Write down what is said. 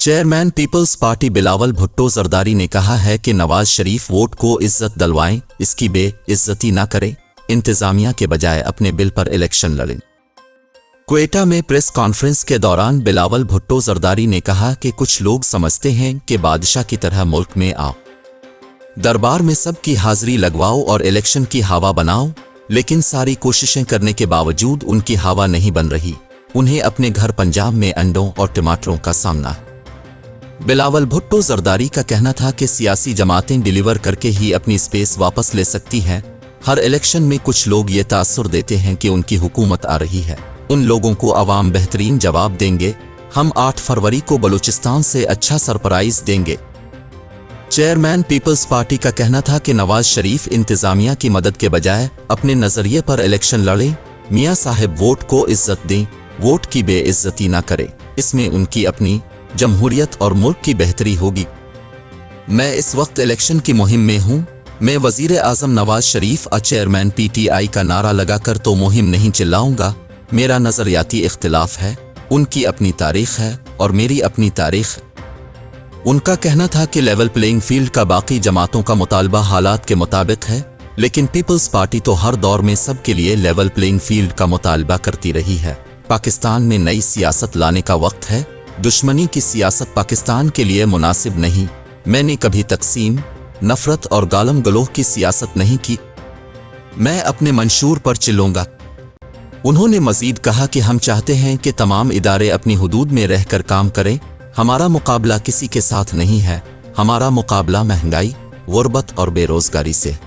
Chairman Peoples Party Bilawal Bhutto Zardari ने कहा है कि नवाज शरीफ वोट को इज्जत दिलवाएं, इसकी बेइज्जती ना करें, इंतजामिया के बजाय अपने बिल पर इलेक्शन लड़ें। क्वेटा में प्रेस कॉन्फ्रेंस के दौरान बिलावल भुट्टो जरदारी ने कहा कि कुछ लोग समझते हैं कि बादशाह की तरह मुल्क में आओ, दरबार में सबकी हाजिरी लगवाओ और इलेक्शन की हवा बनाओ, लेकिन सारी कोशिशें करने के बावजूद उनकी हवा नहीं बन रही। उन्हें अपने घर पंजाब में अंडों और टमाटरों का सामना है। बिलावल भुट्टो जरदारी का कहना था कि सियासी जमातें डिलीवर करके ही अपनी स्पेस वापस ले सकती हैं। हर इलेक्शन में कुछ लोग ये तासुर देते हैं कि उनकी हुकूमत आ रही है, उन लोगों को अवाम बेहतरीन जवाब देंगे। हम 8 फरवरी को बलूचिस्तान से अच्छा सरप्राइज देंगे। चेयरमैन पीपल्स पार्टी का कहना था कि नवाज शरीफ इंतजामिया की मदद के बजाय अपने नजरिए पर इलेक्शन लड़ें। मियां साहब वोट को इज्जत दें, वोट की बेइज्जती ना करें, इसमें उनकी अपनी जमहूरियत और मुल्क की बेहतरी होगी। मैं इस वक्त इलेक्शन की मुहिम में हूं। मैं वजीर आजम नवाज शरीफ और चेयरमैन पीटीआई का नारा लगाकर तो मुहिम नहीं चिल्लाऊंगा। मेरा नजरियाती इख्तिलाफ है, उनकी अपनी तारीख है और मेरी अपनी तारीख। उनका कहना था कि लेवल प्लेइंग फील्ड का बाकी जमातों का मुतालबा हालात के मुताबिक है, लेकिन पीपल्स पार्टी तो हर दौर में सबके लिए लेवल प्लेइंग फील्ड का मुतालबा करती रही है। पाकिस्तान में नई सियासत लाने का वक्त है। दुश्मनी की सियासत पाकिस्तान के लिए मुनासिब नहीं। मैंने कभी तकसीम, नफरत और गालम गलोह की सियासत नहीं की। मैं अपने मंशूर पर चिल्लूंगा। उन्होंने मजीद कहा कि हम चाहते हैं कि तमाम इदारे अपनी हुदूद में रहकर काम करें। हमारा मुकाबला किसी के साथ नहीं है, हमारा मुकाबला महंगाई, गुर्बत और बेरोजगारी से।